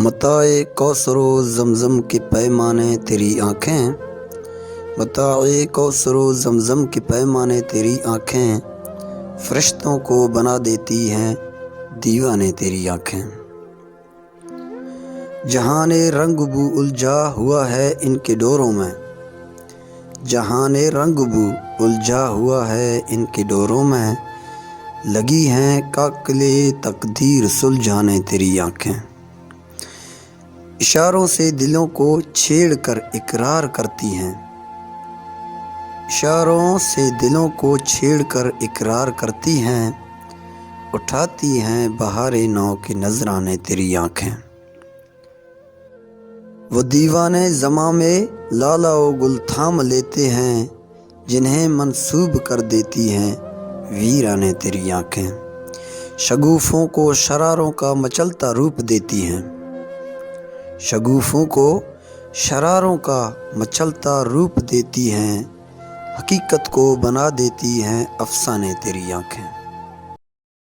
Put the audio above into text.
متاع کوثر و زمزم کے پیمانے تیری آنکھیں، متاع کوثر و زمزم کے پیمانے تیری آنکھیں، فرشتوں کو بنا دیتی ہیں دیوانے تیری آنکھیں۔ جہان رنگ بو الجھا ہوا ہے ان کے ڈوروں میں، جہان رنگ بو الجھا ہوا ہے ان کے ڈوروں میں، لگی ہیں کاکلِ تقدیر سلجھانے تیری آنکھیں۔ اشاروں سے دلوں کو چھیڑ کر اقرار کرتی ہیں، اشاروں سے دلوں کو چھیڑ کر اقرار کرتی ہیں، اٹھاتی ہیں بہار نو کے نذرانے تیری آنکھیں۔ وہ دیوانے زماں میں لالا و گل تھام لیتے ہیں، جنہیں منسوب کر دیتی ہیں ویرانے تیری آنکھیں۔ شگوفوں کو شراروں کا مچلتا روپ دیتی ہیں، شگوفوں کو شراروں کا مچلتا روپ دیتی ہیں، حقیقت کو بنا دیتی ہیں افسانے تیری آنکھیں۔